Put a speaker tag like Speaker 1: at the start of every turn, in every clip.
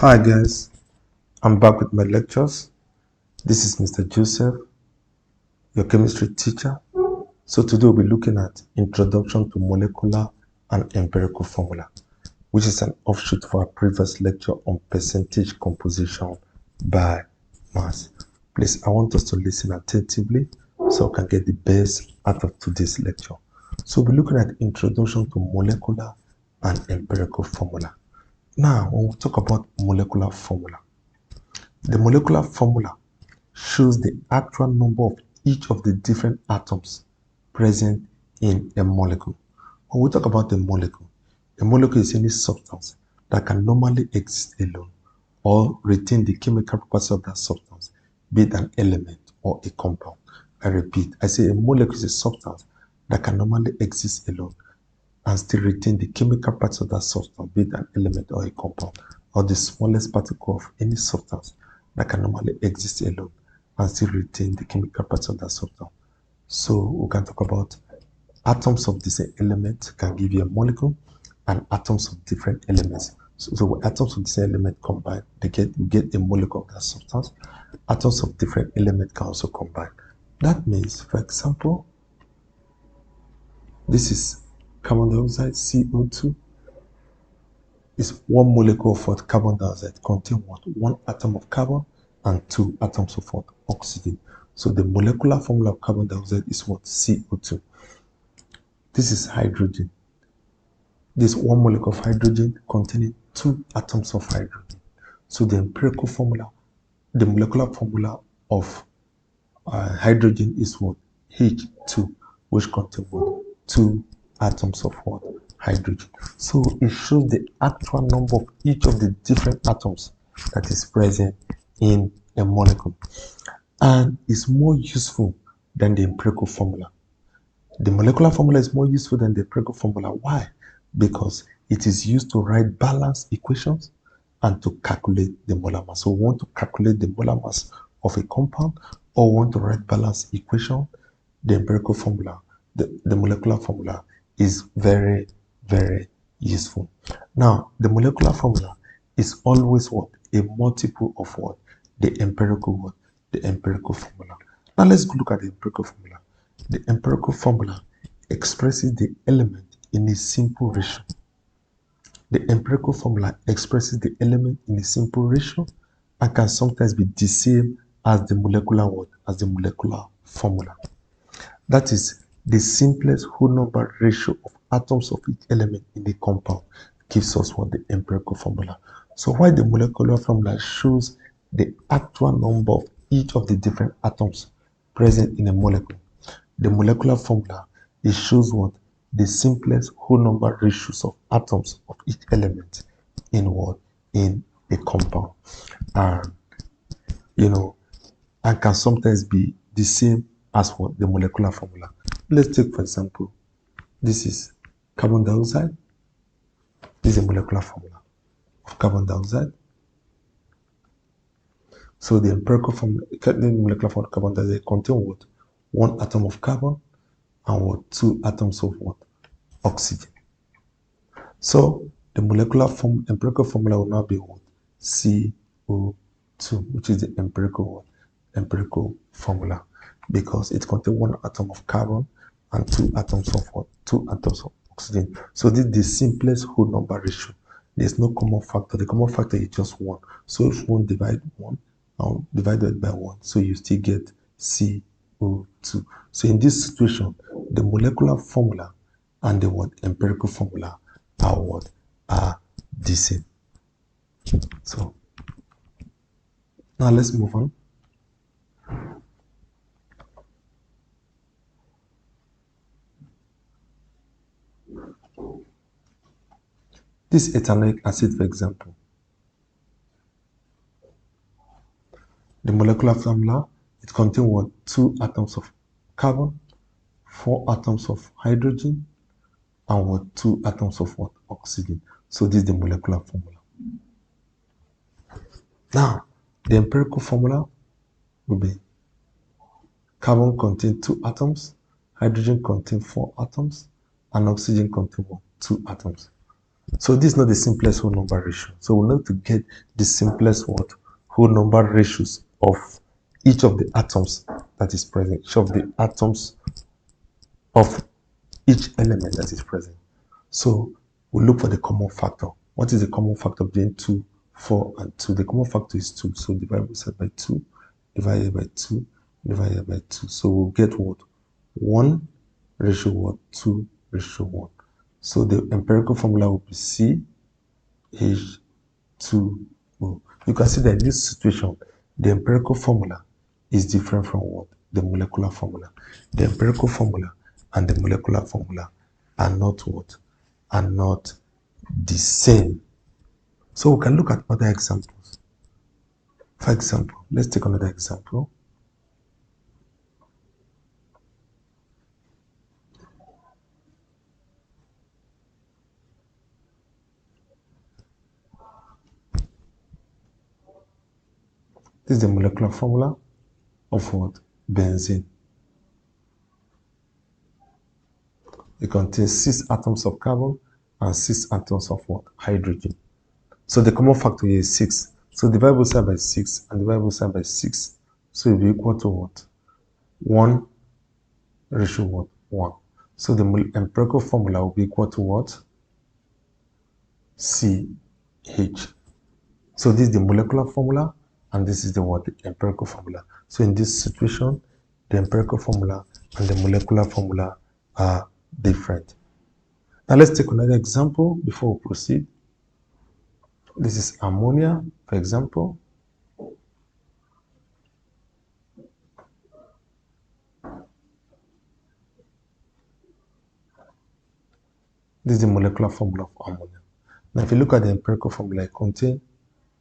Speaker 1: Hi guys, I'm back with my lectures. This is Mr. Joseph, your chemistry teacher. So today we'll be looking at Introduction to Molecular and Empirical Formula, which is an offshoot for our previous lecture on percentage composition by mass. Please, I want us to listen attentively so we can get the best out of today's lecture. So we'll be looking at Introduction to Molecular and Empirical Formula. Now, when we talk about molecular formula, the molecular formula shows the actual number of each of the different atoms present in a molecule. When we talk about a molecule is any substance that can normally exist alone or retain the chemical properties of that substance, be it an element or a compound. I repeat, I say a molecule is a substance that can normally exist alone and still retain the chemical parts of that substance, be it an element or a compound, or the smallest particle of any substance that can normally exist alone and still retain the chemical parts of that substance. So we can talk about atoms of the same element can give you a molecule, and atoms of different elements. So when atoms of the same element combine, you get a molecule of that substance. Atoms of different elements can also combine. That means, for example, this is carbon dioxide, CO2, is one molecule of what? Carbon dioxide contain what? One atom of carbon and two atoms of what? Oxygen. So the molecular formula of carbon dioxide is what? CO2. This is hydrogen. This one molecule of hydrogen containing two atoms of hydrogen. So the empirical formula, the molecular formula of hydrogen is what? H2, which contains what? Two atoms of what? Hydrogen. So it shows the actual number of each of the different atoms that is present in a molecule, and is more useful than the empirical formula. The molecular formula is more useful than the empirical formula. Why? Because it is used to write balance equations and to calculate the molar mass. So we want to calculate the molar mass of a compound, or want to write balance equation. The empirical formula, the molecular formula is very, very useful. Now, the molecular formula is always what? A multiple of what? The empirical what? The empirical formula. Now let's look at the empirical formula. The empirical formula expresses the element in a simple ratio. The empirical formula expresses the element in a simple ratio and can sometimes be the same as the molecular what? As the molecular formula. That is, the simplest whole number ratio of atoms of each element in a compound gives us what? The empirical formula. So while the molecular formula shows the actual number of each of the different atoms present in a molecule, the molecular formula, it shows what? The simplest whole number ratios of atoms of each element in what? In a compound. And and can sometimes be the same as what? The molecular formula. Let's take, for example, this is carbon dioxide. This is a molecular formula of carbon dioxide. So the empirical formula, the molecular formula of carbon dioxide contain what? One atom of carbon and what? Two atoms of what? Oxygen. So the empirical formula will now be what? CO2, which is the empirical formula, because it contains one atom of carbon and two atoms of what? Two atoms of oxygen. So this is the simplest whole number ratio. There's no common factor. The common factor is just one. So if one divide one, divided by one, so you still get CO2. So in this situation, the molecular formula and the what? Empirical formula are what? Are the same. So now let's move on. This ethanoic acid, for example, the molecular formula, it contains what? Two atoms of carbon, four atoms of hydrogen, and what? Two atoms of what? Oxygen. So this is the molecular formula. Now, the empirical formula will be carbon contains two atoms, hydrogen contains four atoms, and oxygen contains what? Two atoms. So this is not the simplest whole number ratio. So we need to get the simplest what whole number ratios of each of the atoms that is present, each of the atoms of each element that is present. So we look for the common factor. What is the common factor between 2, 4, and 2? The common factor is 2. So divide both sides by 2, divided by 2, divided by 2. So we'll get what? 1 ratio what? 2 ratio 1. So the empirical formula will be C H2O. You can see that in this situation, the empirical formula is different from what? The molecular formula. The empirical formula and the molecular formula are not what? Are not the same. So we can look at other examples. For example, let's take another example. This is the molecular formula of what? Benzene. It contains 6 atoms of carbon and 6 atoms of what? Hydrogen. So the common factor here is 6. So divide both sides by 6 and divide both sides by 6. So it will be equal to what? 1 ratio what? 1. So the empirical formula will be equal to what? CH. So this is the molecular formula and this is the what? The empirical formula. So in this situation, the empirical formula and the molecular formula are different. Now let's take another example before we proceed. This is ammonia, for example. This is the molecular formula of ammonia. Now if you look at the empirical formula, it contains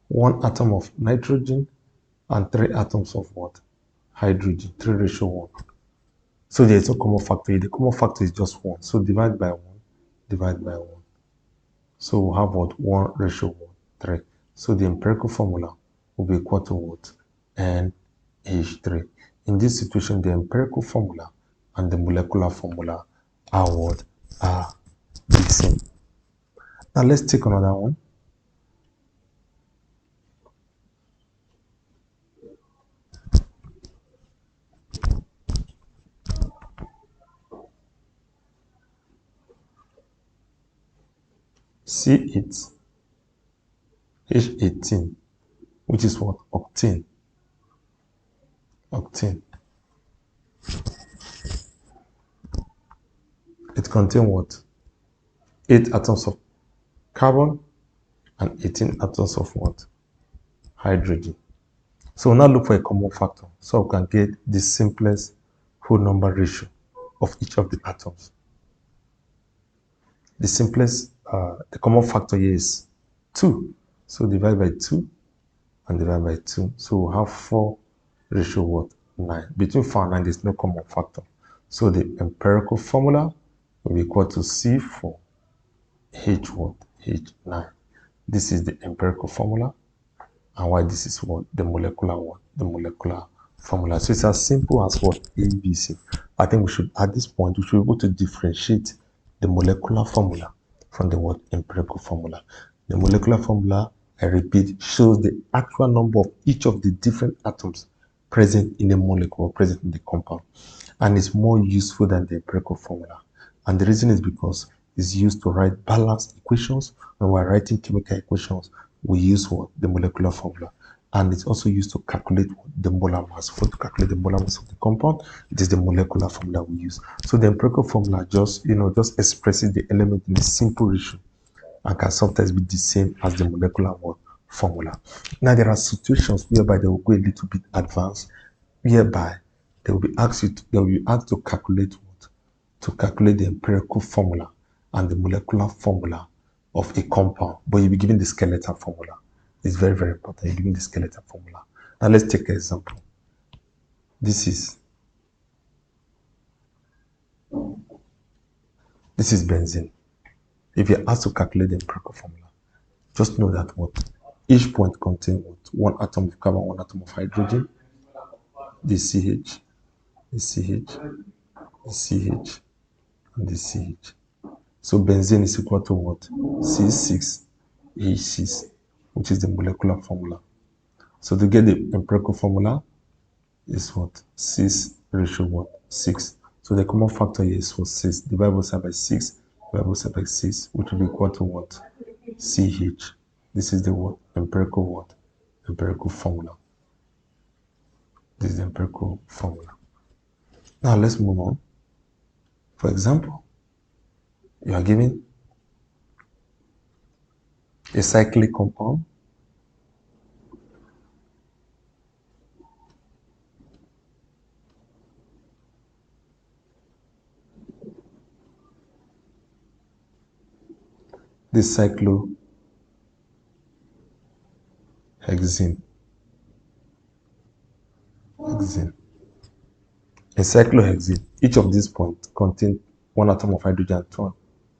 Speaker 1: 1 atom of nitrogen and 3 atoms of what? Hydrogen, 3 ratio 1. So there is no common factor. The common factor is just 1. So divide by 1, divide by 1. So we'll have what? 1 ratio 1, 3. So the empirical formula will be equal to what? NH3. In this situation, the empirical formula and the molecular formula are what? Are the same. Now let's take another one. C8, H18, which is what? Octane. Octane. It contains what? 8 atoms of carbon and 18 atoms of what? Hydrogen. So we'll now look for a common factor so we can get the simplest whole number ratio of each of the atoms. The simplest, the common factor here is 2. So divide by 2 and divide by 2. So we'll have 4 ratio what? 9. Between 4 and 9, there's no common factor. So the empirical formula will be equal to C4 H what? H9. This is the empirical formula. And why this is what? The molecular one. The molecular formula. So it's as simple as what? ABC. I think we should, at this point, we should be able to differentiate the molecular formula from the what? Empirical formula. The molecular formula, I repeat, shows the actual number of each of the different atoms present in a molecule, present in the compound. And it's more useful than the empirical formula. And the reason is because it's used to write balanced equations. When we're writing chemical equations, we use what? The molecular formula. And it's also used to calculate the molar mass. For to calculate the molar mass of the compound, it is the molecular formula we use. So the empirical formula just, just expresses the element in a simple ratio and can sometimes be the same as the molecular formula. Now there are situations whereby they will go a little bit advanced, whereby they will be asked to calculate what? To calculate the empirical formula and the molecular formula of a compound, but you'll be given the skeletal formula. It's very, very important. You're given the skeletal formula. Now let's take an example. This is benzene. If you're asked to calculate the empirical formula, just know that what? Each point contains what? 1 atom of carbon, 1 atom of hydrogen, the CH, the CH, the CH, and the CH. So benzene is equal to what? C6H6, which is the molecular formula. So to get the empirical formula is what? 6 ratio what? 6. So the common factor here is for 6. Divide both sides by 6. Divide both sides by 6, which will be equal to what? CH. This is the what? Empirical what? Empirical formula. This is the empirical formula. Now let's move on. For example, you are given a cyclic compound. This cyclohexene. In cyclohexene, each of these points contain one atom of hydrogen and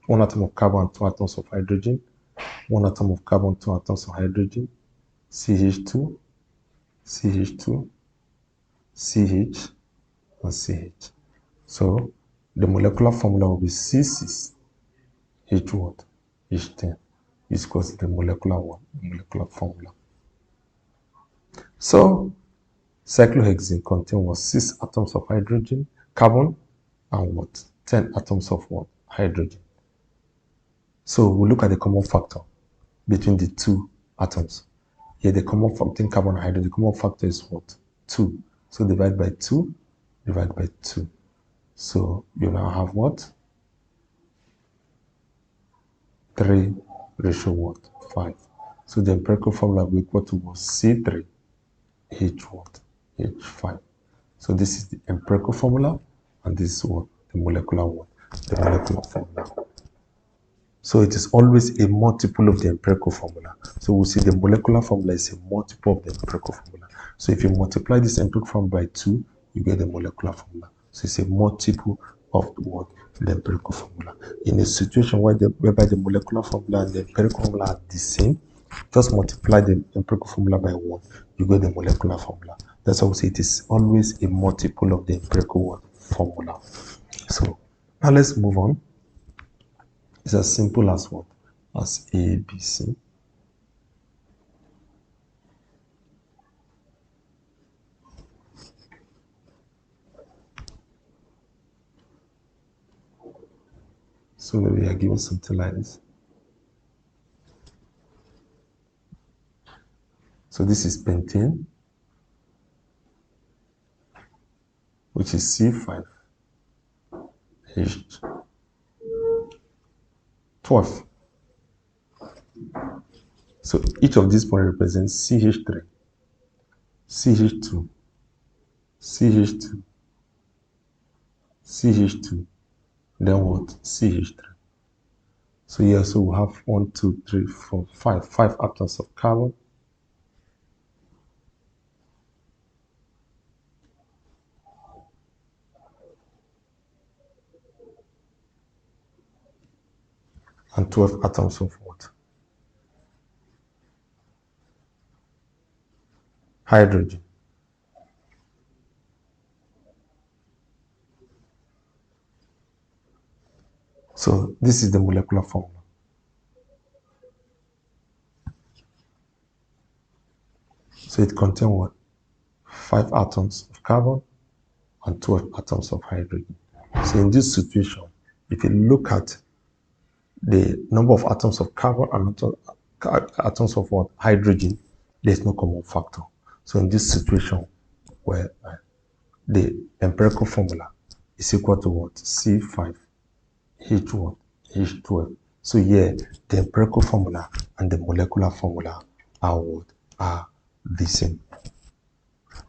Speaker 1: one atom of carbon and two atoms of hydrogen, one atom of carbon, two atoms of hydrogen, CH2, CH2, CH, and CH. So the molecular formula will be C6H what? H10. Is equals to the molecular formula. So cyclohexene contains what? 6 atoms of hydrogen, carbon, and what? 10 atoms of what? Hydrogen. So we look at the common factor between the two atoms. Here the common factor between carbon and hydrogen, the common factor is what? 2. So divide by 2, divide by 2. So you now have what? 3 ratio what? 5. So the empirical formula will be equal to what? C3 H what? H5. So this is the empirical formula, and this is what? The molecular what? The molecular formula. So it is always a multiple of the empirical formula. So we see the molecular formula is a multiple of the empirical formula. So if you multiply this empirical formula by 2, you get the molecular formula. So it's a multiple of the what? The empirical formula. In a situation whereby the molecular formula and the empirical formula are the same, just multiply the empirical formula by 1, you get the molecular formula. That's why we say it is always a multiple of the empirical formula. So now let's move on. It's as simple as what? As A, B, C. So we are given something like this. So this is pentane, which is C5H12. So each of these points represents CH3, CH2, CH2, CH2, then what? CH3. So here, so we have 1, 2, 3, 4, 5, 5 atoms of carbon, and 12 atoms of what? Hydrogen. So this is the molecular formula. So it contains what? 5 atoms of carbon and 12 atoms of hydrogen. So in this situation, if you look at the number of atoms of carbon and atoms of what? Hydrogen, there's no common factor. So in this situation, where the empirical formula is equal to what? C5H1, H12. So here, the empirical formula and the molecular formula are what? Are the same.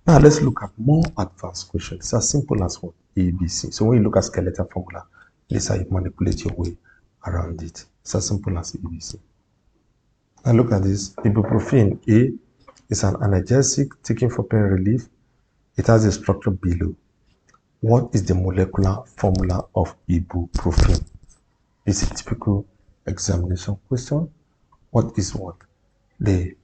Speaker 1: Now let's look at more advanced questions. It's as simple as what? A, B, C. So when you look at skeletal formula, this is how you manipulate your way around it. It's as simple as A, B, C. Now look at this. Ibuprofen A is an analgesic taken for pain relief. It has a structure below. What is the molecular formula of ibuprofen? It's a typical examination question. What is what? The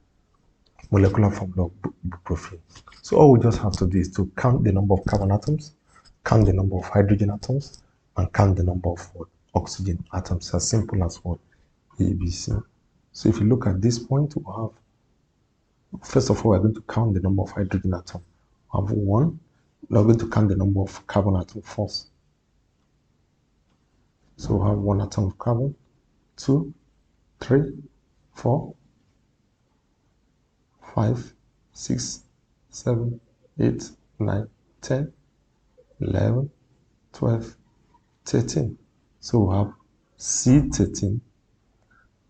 Speaker 1: molecular formula of ibuprofen. So all we just have to do is to count the number of carbon atoms, count the number of hydrogen atoms, and count the number of what? oxygen atoms. As simple as what? A, B, C. So if you look at this point, we have, first of all, we're going to count the number of hydrogen atoms. We have 1. Now we're going to count the number of carbon atoms first. So we have 1 atom of carbon, 2, 3, 4, 5, 6, 7, 8, 9, 10, 11, 12, 13. So we have C13.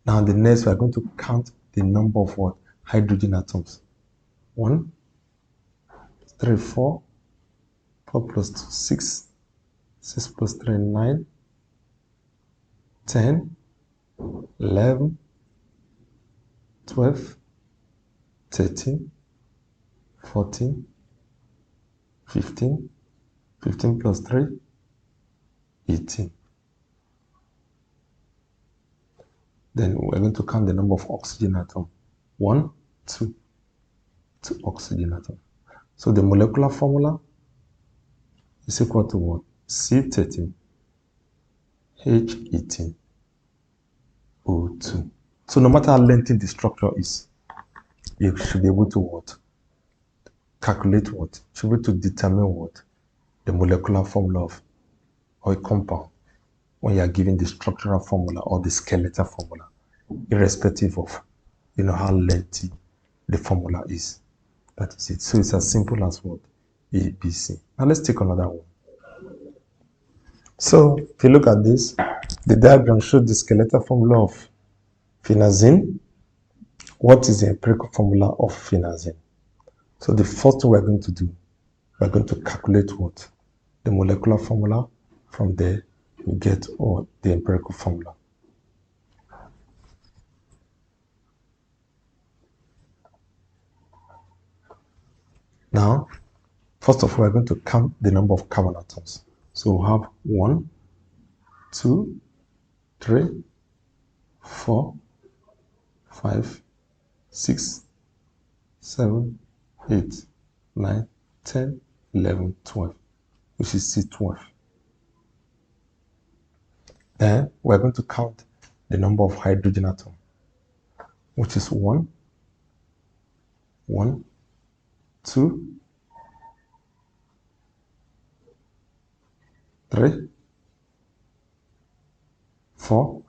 Speaker 1: Now the next we are going to count the number of what? Hydrogen atoms. 1, 3, 4, 4 plus 2, 6, 6 plus 3, 9, 10, 11, 12, 13, 14, 15, 15 plus 3, 18. Then we're going to count the number of oxygen atoms. 1, 2, 2 oxygen atoms. So the molecular formula is equal to what? C13, H18, O2. So no matter how lengthy the structure is, you should be able to what? Calculate what? You should be able to determine what? The molecular formula of a compound when you are given the structural formula or the skeletal formula, irrespective of how lengthy the formula is. That is it. So it's as simple as what? A, B, C. Now let's take another one. So if you look at this, the diagram shows the skeletal formula of phenazine. What is the empirical formula of phenazine? So the first thing we're going to do, we're going to calculate what? The molecular formula. From there, we get the empirical formula. Now, first of all, we're going to count the number of carbon atoms. So we have 1, 2, 3, 4, 5, 6, 7, 8, 9, 10, 11, 12, which is C12. Then we're going to count the number of hydrogen atoms, which is 1, 1, 2, 3, 4,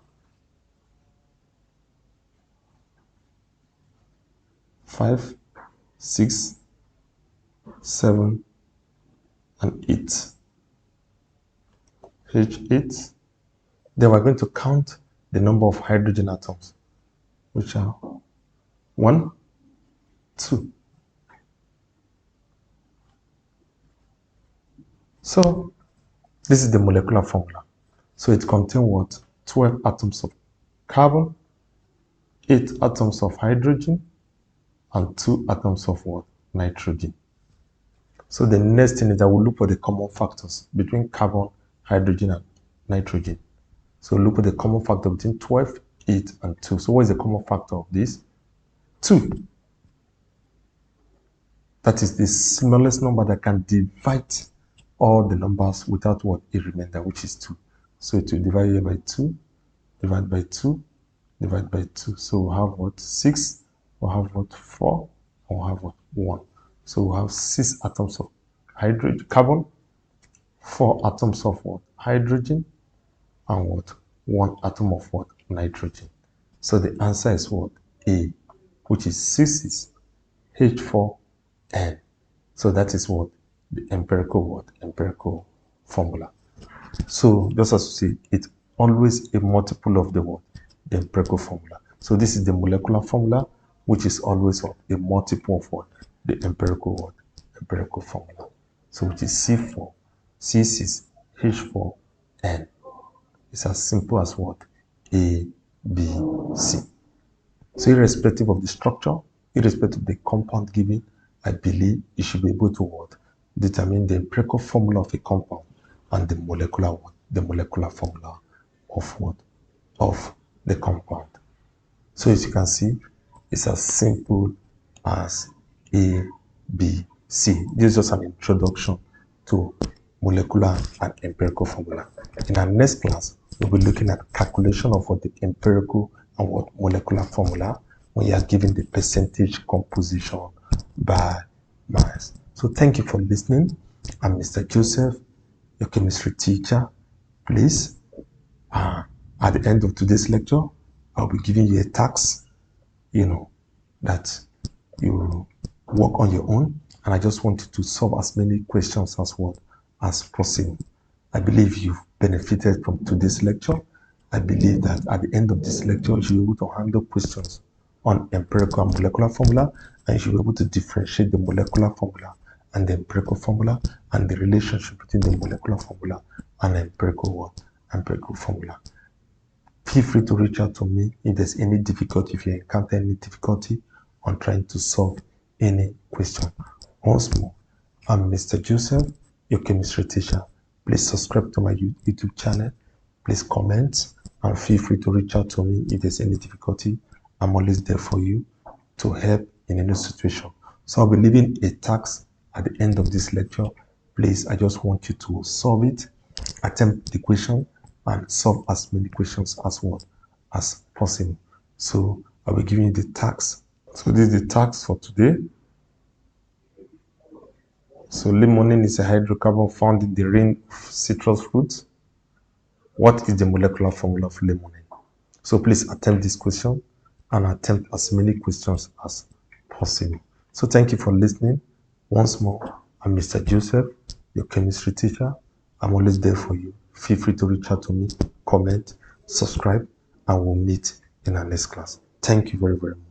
Speaker 1: 5, 6, 7, and 8. H8. Then we're going to count the number of hydrogen atoms, which are 1, 2. So this is the molecular formula. So it contains what? 12 atoms of carbon, 8 atoms of hydrogen, and 2 atoms of what? Nitrogen. So the next thing is that we'll look for the common factors between carbon, hydrogen, and nitrogen. So look at the common factor between 12, 8, and 2. So what is the common factor of this? 2. That is the smallest number that can divide all the numbers without what? A remainder, which is 2. So it will divide here by 2, divide by 2, divide by 2. So we'll have what? 6, we'll have what? 4, and we'll have what? 1. So we'll have 6 atoms of hydrogen, carbon, 4 atoms of what? Hydrogen, and what? 1 atom of what? Nitrogen. So the answer is what? A, which is 6 is H4N. So that is what? The empirical what? Empirical formula. So just as you see, it's always a multiple of the what? The empirical formula. So this is the molecular formula, which is always what? A multiple of what? The empirical what? Empirical formula. So which is C4, C6, H4N. It's as simple as what? A, B, C. So irrespective of the structure, irrespective of the compound given, I believe you should be able to what? Determine the empirical formula of a compound and the molecular what? The molecular formula of what? Of the compound. So as you can see, it's as simple as A, B, C. This is just an introduction to molecular and empirical formula. In our next class, we'll be looking at calculation of what the empirical and what molecular formula when you are given the percentage composition by mass. So thank you for listening. I'm Mr. Joseph, your chemistry teacher. Please, at the end of today's lecture, I'll be giving you a task, that you work on your own. And I just want you to solve as many questions as possible. I believe you've benefited from today's lecture. I believe that at the end of this lecture, you'll be able to handle questions on empirical and molecular formula, and you'll be able to differentiate the molecular formula and the empirical formula and the relationship between the molecular formula and the empirical formula. Feel free to reach out to me if there's any difficulty, if you encounter any difficulty on trying to solve any question. Once more, I'm Mr. Joseph, your chemistry teacher. Please subscribe to my YouTube channel. Please comment and feel free to reach out to me if there's any difficulty. I'm always there for you to help in any situation. So I'll be leaving a task at the end of this lecture. Please, I just want you to solve it, attempt the question, and solve as many questions as possible. So I'll be giving you the task. So this is the task for today. So limonene is a hydrocarbon found in the ring of citrus fruits. What is the molecular formula of limonene? So please attempt this question and attempt as many questions as possible. So thank you for listening. Once more, I'm Mr. Joseph, your chemistry teacher. I'm always there for you. Feel free to reach out to me, comment, subscribe, and we'll meet in our next class. Thank you very, very much.